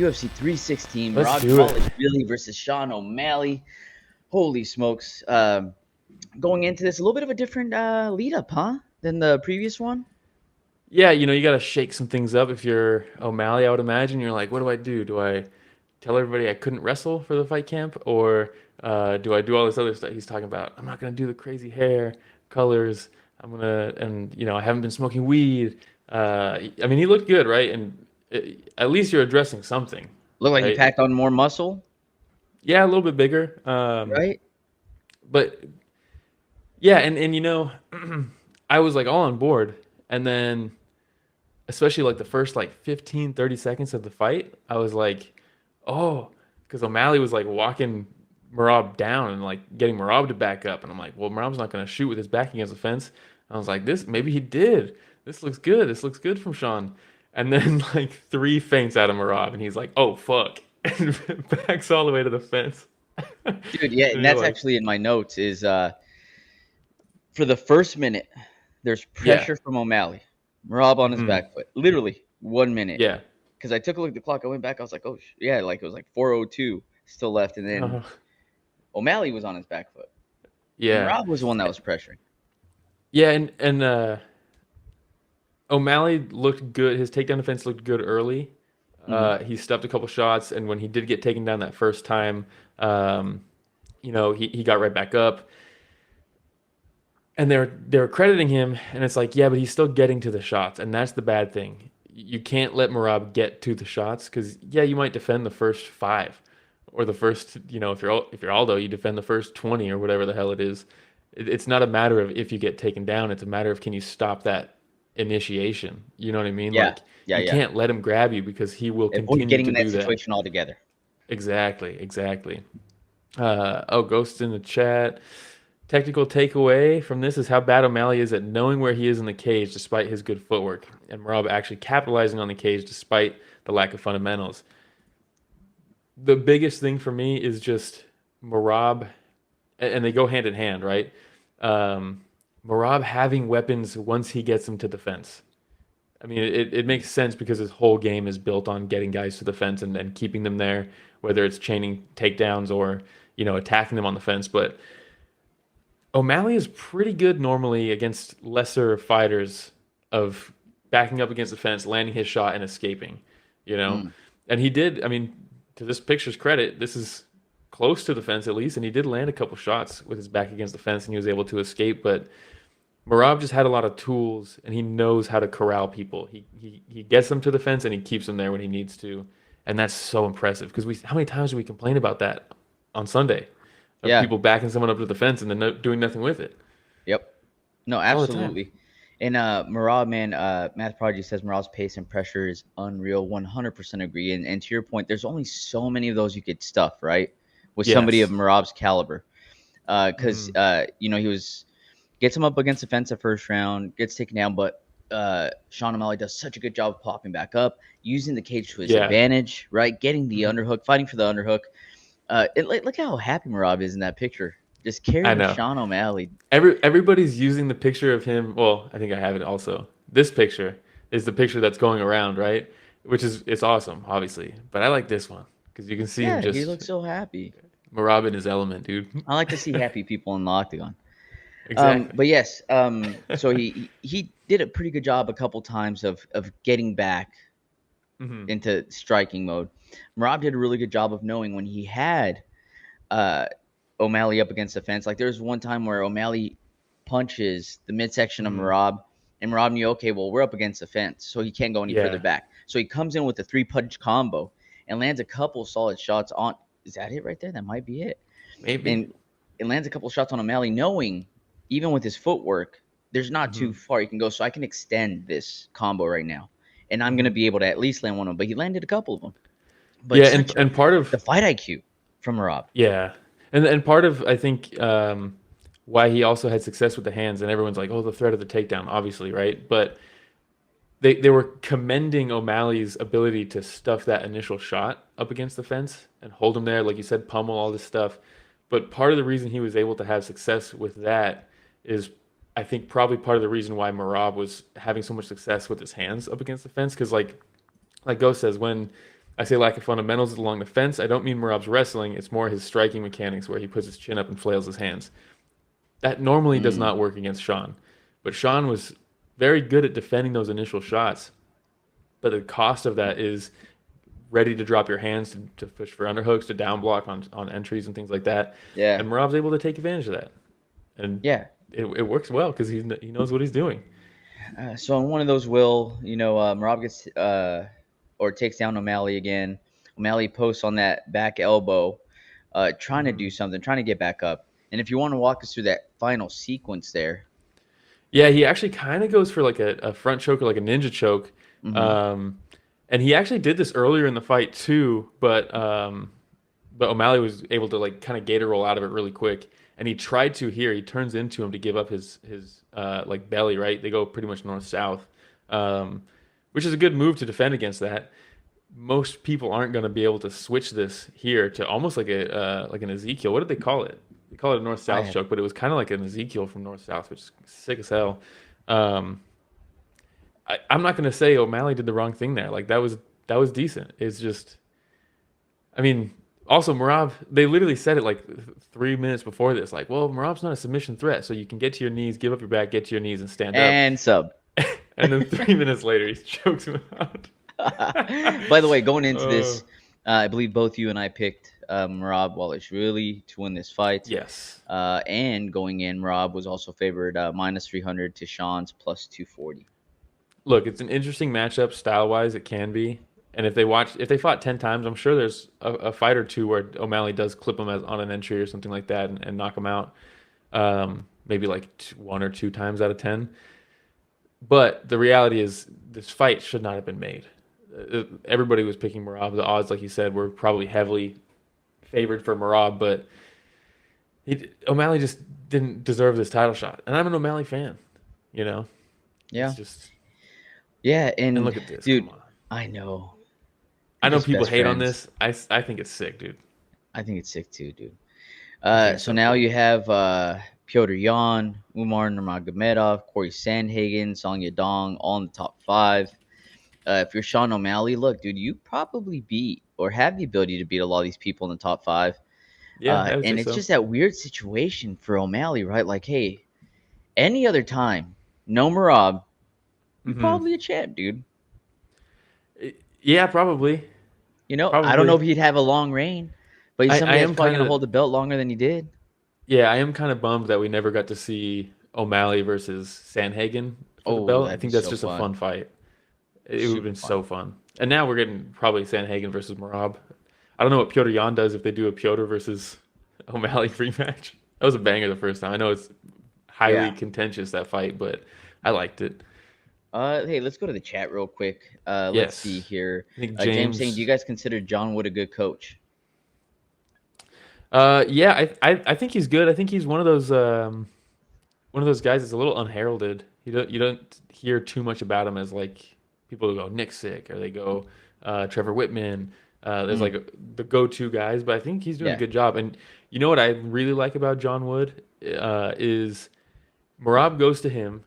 UFC 316, Let's Merab do it. Dvalishvili versus Sean O'Malley. Holy smokes. Going into this, a little bit of a different lead up, huh? Than the previous one? Yeah, you got to shake some things up if you're O'Malley, I would imagine. You're like, what do I do? Do I tell everybody I couldn't wrestle for the fight camp? Or do I do all this other stuff he's talking about? I'm not going to do the crazy hair, colors. I haven't been smoking weed. I mean, he looked good, right? And at least you're addressing something, Looked like he right? packed on more muscle, Yeah, a little bit bigger. right? But yeah, and I was like all on board. And then especially like the first like 15, 30 seconds of the fight, I was like, oh, because O'Malley was like walking Merab down and like getting Merab to back up. And I'm like, well, Merab's not going to shoot with his back against the fence. I was like, maybe he did. This looks good. This looks good from Sean. And then like three feints out of Merab, and he's like, oh, fuck. And backs all the way to the fence. Dude, yeah, And and you're that's like, actually in my notes is for the first minute, there's yeah. pressure from O'Malley. Merab on his Hmm. back foot. Literally 1 minute. Yeah. Because I took a look at the clock. I went back. I was like, oh, yeah, like it was like 4:02 still left. And then Uh, O'Malley was on his back foot. yeah. Merab was the one that was pressuring. Yeah. And O'Malley looked good. His takedown defense looked good early. Hmm. He stuffed a couple shots, and when he did get taken down that first time, um, he got right back up. And they're crediting him, and it's like, yeah, but he's still getting to the shots, and that's the bad thing. You can't let Merab get to the shots because yeah, you might defend the first five, or the first, if you're Aldo, you defend the first 20 or whatever the hell it is. It's not a matter of if you get taken down; it's a matter of can you stop that initiation. You know what I mean? Yeah, Like yeah, you yeah. can't let him grab you because he will Avoid continue getting to in that do that. situation altogether. Exactly, exactly. Ghost in the chat. Technical takeaway from this is how bad O'Malley is at knowing where he is in the cage despite his good footwork, and Merab actually capitalizing on the cage despite the lack of fundamentals. The biggest thing for me is just Merab, and they go hand in hand, right? Um, Merab having weapons once he gets them to the fence. I mean, it makes sense because his whole game is built on getting guys to the fence and keeping them there, whether it's chaining takedowns or, attacking them on the fence. But O'Malley is pretty good normally against lesser fighters of backing up against the fence, landing his shot, and escaping, you know? Mm. And he did, I mean, to this picture's credit, this is close to the fence at least, and he did land a couple shots with his back against the fence and he was able to escape. But Merab just had a lot of tools and he knows how to corral people. He gets them to the fence and he keeps them there when he needs to. And that's so impressive because how many times do we complain about that on Sunday? Of Yeah. people backing someone up to the fence and then doing nothing with it Yep. No, all the time. absolutely. And Merab, man, Math Prodigy says Merab's pace and pressure is unreal. 100% agree. And to your point, there's only so many of those you could stuff, right? With somebody of Yes. Merab's caliber. Because, Hmm. he gets him up against the fence the first round, gets taken down, but Sean O'Malley does such a good job of popping back up, using the cage to his Yeah. advantage, right? Getting the Hmm. underhook, fighting for the underhook. Look how happy Merab is in that picture. Just I carrying know. Sean O'Malley. Everybody's using the picture of him. Well, I think I have it also. This picture is the picture that's going around, right? Which is it's awesome, obviously. But I like this one because you can see him Yeah, he just looks so happy. Merab in his element, dude. I like to see happy people in the octagon. Exactly. But yes, so he did a pretty good job a couple times of getting back Hmm. into striking mode. Merab did a really good job of knowing when he had uh, O'Malley up against the fence. Like there was one time where O'Malley punches the midsection of Hmm. Merab, and Merab knew, okay, well, we're up against the fence, so he can't go any further Yeah. back. So he comes in with a three-punch combo and lands a couple solid shots on. Is that it right there? That might be it. Maybe. And it lands a couple shots on O'Malley, knowing even with his footwork, there's not too Hmm. far he can go, so I can extend this combo right now, and I'm gonna Hmm. be able to at least land one of them. But he landed a couple of them. But Yeah, and such and part the of fight IQ from Rob. yeah, and part of I think why he also had success with the hands, and everyone's like, oh, the threat of the takedown, obviously, right? But they were commending O'Malley's ability to stuff that initial shot up against the fence and hold him there, like you said, pummel all this stuff. But part of the reason he was able to have success with that is, I think, probably part of the reason why Merab was having so much success with his hands up against the fence. Because like Ghost says, when I say lack of fundamentals along the fence. I don't mean Merab's wrestling. It's more his striking mechanics where he puts his chin up and flails his hands. That normally does Mm, not work against Sean. But Sean was very good at defending those initial shots. But the cost of that is ready to drop your hands to push for underhooks, to down block on entries and things like that. yeah, And Merab's able to take advantage of that. And yeah. it works well because he knows what he's doing. So on one of those, Merab gets or takes down O'Malley again. O'Malley posts on that back elbow, trying to do Hmm. something, trying to get back up. And if you want to walk us through that final sequence there. Yeah, he actually kind of goes for like a front choke or like a ninja choke. Hmm. Um, and he actually did this earlier in the fight too, but O'Malley was able to like kind of gator roll out of it really quick. And he tried to here. He turns into him to give up his like belly, right? They go pretty much north south, um, which is a good move to defend against that. Most people aren't going to be able to switch this here to almost like an Ezekiel. What did they call it? They call it a north I south have choke, but it was kind of like an Ezekiel from north south, which is sick as hell. Um, I'm not going to say O'Malley did the wrong thing there. Like that was decent. It's just, I mean, also Merab, they literally said it like 3 minutes before this. Like, well, Merab's not a submission threat, so you can get to your knees, give up your back, get to your knees, and stand up. and sub. And then 3 minutes later, he chokes him out. By the way, going into Uh, this, I believe both you and I picked Merab Dvalishvili to win this fight. yes. And going in, Merab was also favored minus 300 to Sean's plus 240. Look, it's an interesting matchup style wise. It can be, and if they fought 10 times, I'm sure there's a fight or two where O'Malley does clip him on an entry or something like that and knock him out. Maybe like one or two times out of 10. But the reality is, this fight should not have been made. Everybody was picking Merab. The odds, like you said, were probably heavily favored for Merab, but O'Malley just didn't deserve this title shot. And I'm an O'Malley fan. You know, it's Yeah. just. Yeah. And And look at this. dude, Come on. I know. I They're know just people best hate on friends. this. I think it's sick, dude. I think it's sick too, dude. I think it's So so now cool. you have Piotr Yan, Umar Nurmagomedov, Corey Sandhagen, Song Yadong, all in the top five. If you're Sean O'Malley, look, dude, you probably beat or have the ability to beat a lot of these people in the top five. Yeah, I would say And it's so. just that weird situation for O'Malley, right? Like, hey, any other time, no Merab, you're Hmm. probably a champ, dude. Yeah, probably. I don't know Probably. if he'd have a long reign, but he's I somebody that's am probably kind going to of hold the belt longer than he did. yeah, I am kind of bummed that we never got to see O'Malley versus Sanhagen for the Oh, belt. I that'd be think that's so just a fun. fun fight. It would have Super been fun. so fun. And now we're getting probably Sanhagen versus Merab. I don't know what Piotr Jan does if they do a Piotr versus O'Malley rematch. That was a banger the first time. I know it's highly Yeah. contentious that fight, but I liked it. Hey, let's go to the chat real quick. Let's see Yes. here. I think James saying, do you James. guys consider John Wood a good coach? Yeah, I think he's good. I think he's one of those guys that's a little unheralded. You don't hear too much about him as like people who go Nick Sick or they go Trevor Whitman. There's Mm, like the go-to guys, but I think he's doing a yeah, good job. And you know what I really like about John Wood is Marab goes to him.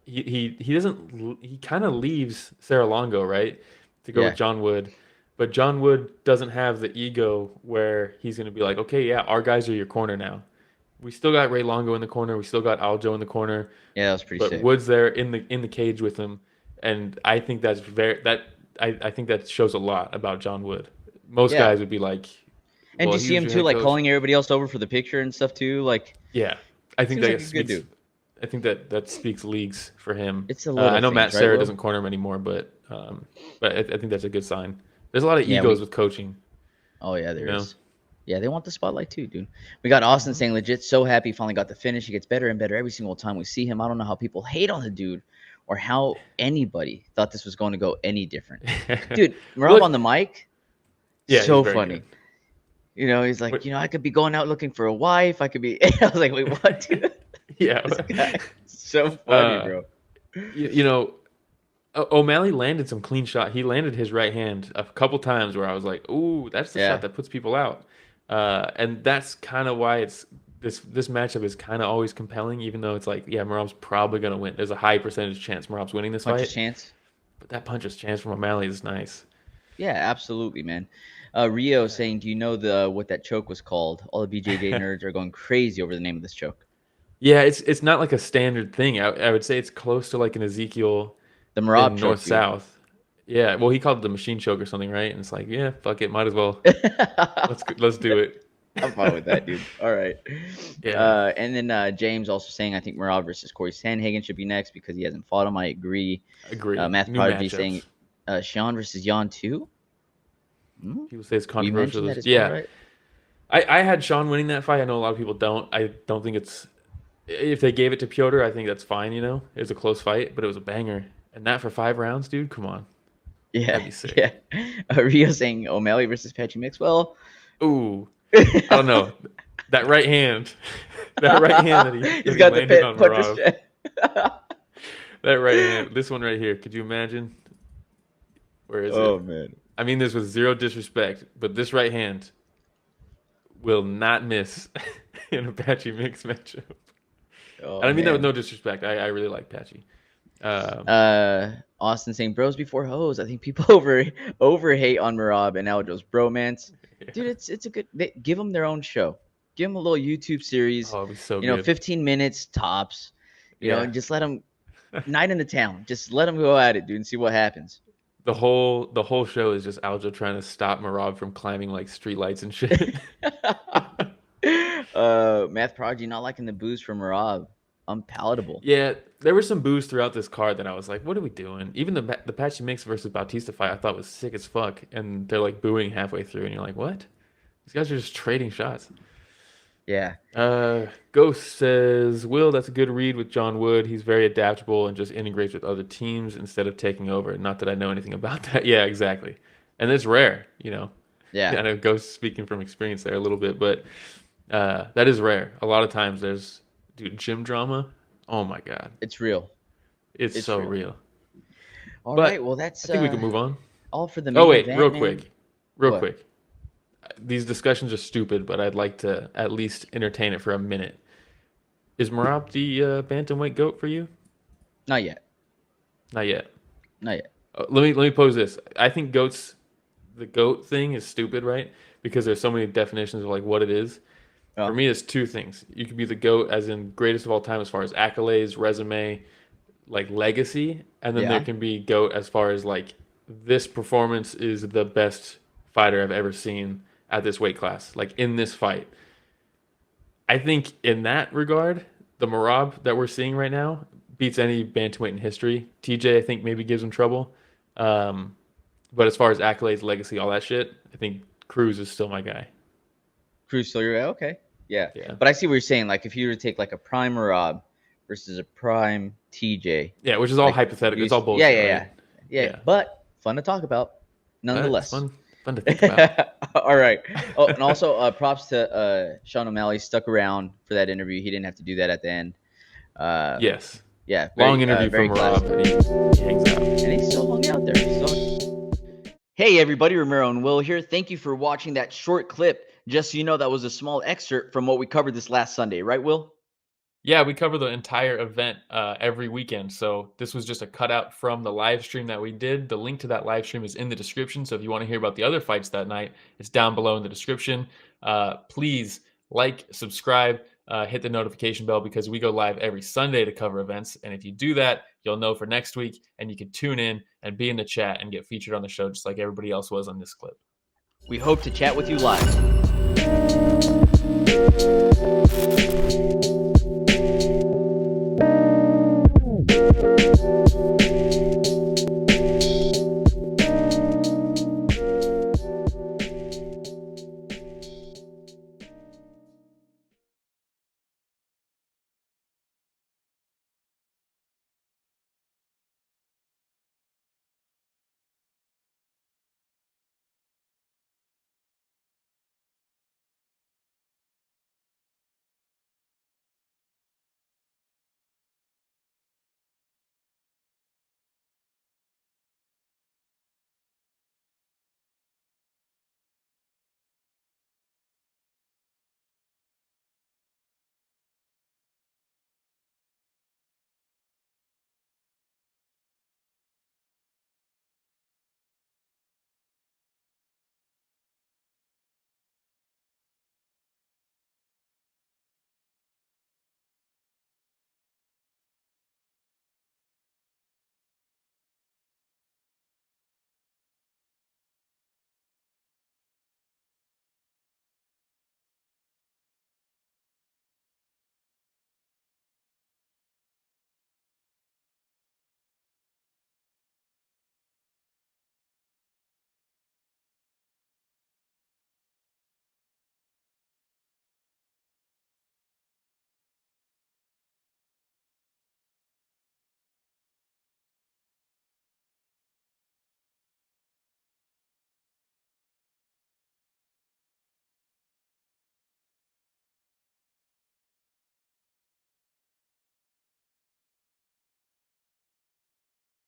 He doesn't he kind of leaves Sarah Longo, right, to go with yeah, John Wood, but John Wood doesn't have the ego where he's going to be like, okay, yeah, our guys are your corner now. We still got Ray Longo in the corner. We still got Aljo in the corner, yeah. That was pretty but sick. Wood's there in the cage with him, and I think that's very that I think that shows a lot about John Wood. Most Yeah, guys would be like, and well, do you he see was him your too, head like coach. calling everybody else over for the picture and stuff too? Like, Yeah, I think seems like that a good speaks. dude. I think that speaks leagues for him. It's the I little know Matt things, right, Serra Will? doesn't corner him anymore, but I think that's a good sign. There's a lot of Yeah, egos we. with coaching, Oh yeah, you there know. is. Yeah, they want the spotlight too, dude. We got Austin Hmm. saying legit so happy he finally got the finish. He gets better and better every single time we see him. I don't know how people hate on the dude or how anybody thought this was going to go any different. Dude, Merab Look, on the mic, yeah, he's so very good. funny. He's like, What, I could be going out looking for a wife. I could be. I was like, wait, what, dude? yeah. This guy, so funny, uh, bro. you know, O'Malley landed some clean shot. He landed his right hand a couple times where I was like, "Ooh, that's the shot Yeah, that puts people out." And that's kind of why it's this matchup is kind of always compelling, even though it's like, yeah, Merab's probably gonna win. There's a high percentage chance Merab's winning this puncher's fight, chance. but that puncher's chance from O'Malley is nice. Yeah, absolutely, man. Rio saying, "Do you know the what that choke was called?" All the BJJ nerds are going crazy over the name of this choke. Yeah, it's not like a standard thing. I would say it's close to like an Ezekiel The Merab in choke, North dude. South. Yeah, well, he called it the machine choke or something, right? And it's like, yeah, fuck it, might as well. Let's do it. I'm fine with that, dude. All right. Yeah, And then James also saying, I think Merab versus Corey Sandhagen should be next because he hasn't fought him. I agree. agree. Math New Prodigy saying, matchups. Sean versus Jan too. Hmm? People say it's We controversial. mentioned that as well, Yeah, right? I had Sean winning that fight. I know a lot of people don't. I don't think it's if they gave it to Piotr, I think that's fine. It was a close fight, but it was a banger. And that for 5 rounds, dude. Come on, Yeah, that'd be sick. yeah. Rio saying O'Malley versus Patchy Mix. Well, Ooh, I don't know. That right hand, that right hand that he's he got the landed pit on puncher's Merab. chest. That right hand, this one right here. Could you imagine? Where is Oh it? man. I mean this with zero disrespect, but this right hand will not miss in a Patchy Mix matchup. Oh And I mean that with man. no disrespect. I really like Patchy. Um, Austin saying bros before hoes. I think people over hate on Merab and now it goes bromance. Dude, yeah. it's a good. Give them their own show. Give them a little YouTube series. Oh, it'd be so good. 15 minutes tops. Yeah. And just let them night in the town. Just let them go at it, dude, and see what happens. The whole show is just Aljo trying to stop Marab from climbing like street lights and shit. Math Prodigy not liking the booze from Merab. Unpalatable. Yeah, there was some boos throughout this card that I was like, "What are we doing?" Even the Patchy Mix versus Bautista fight, I thought was sick as fuck, and they're like booing halfway through, and you're like, "What?" These guys are just trading shots. Yeah. Ghost says, "Will, that's a good read with John Wood. He's very adaptable and just integrates with other teams instead of taking over. Not that I know anything about that. Yeah, exactly. And it's rare. Yeah. I know Ghost speaking from experience there a little bit, but that is rare. A lot of times there's, dude, gym drama. Oh my God, It's real. it's It's so real. real. All right. But Well, I that's think we can move on. all for the Oh main wait, event, real man. quick, real What? quick. These discussions are stupid, but I'd like to at least entertain it for a minute. Is Marab the bantamweight goat for you? Not yet. Not yet. Not yet. Let me pose this. I think the goat thing is stupid, right? Because there's so many definitions of like what it is. For Oh, me, it's two things. You could be the goat as in greatest of all time as far as accolades, resume, like legacy, and then there yeah. can be goat as far as like this performance is the best fighter I've ever seen at this weight class, like in this fight. I think in that regard, the Marab that we're seeing right now beats any bantamweight in history. TJ, I think, maybe gives him trouble. Um, but as far as accolades, legacy, all that shit, I think Cruz is still my guy. Cruz still your okay. Yeah. Yeah. But I see what you're saying. Like if you were to take like a prime Rob versus a prime TJ, Yeah, which is all like hypothetical. you, It's all yeah, bullshit, yeah, right? yeah, yeah. Yeah. But fun to talk about, It's nonetheless. fun to think about. All right. Oh, and also props to Sean O'Malley stuck around for that interview. He didn't have to do that at the end. Uh, Yes. yeah, Long very interview very from Marab, classy, and he hangs out. and he still hung out there. Hey everybody, Romero and Will here. Thank you for watching that short clip. Just so you know, that was a small excerpt from what we covered this last Sunday, right, Will? Yeah, we cover the entire event every weekend. So this was just a cutout from the live stream that we did. The link to that live stream is in the description. So if you want to hear about the other fights that night, it's down below in the description. Please like, subscribe, hit the notification bell because we go live every Sunday to cover events. And if you do that, you'll know for next week and you can tune in and be in the chat and get featured on the show just like everybody else was on this clip. We hope to chat with you live.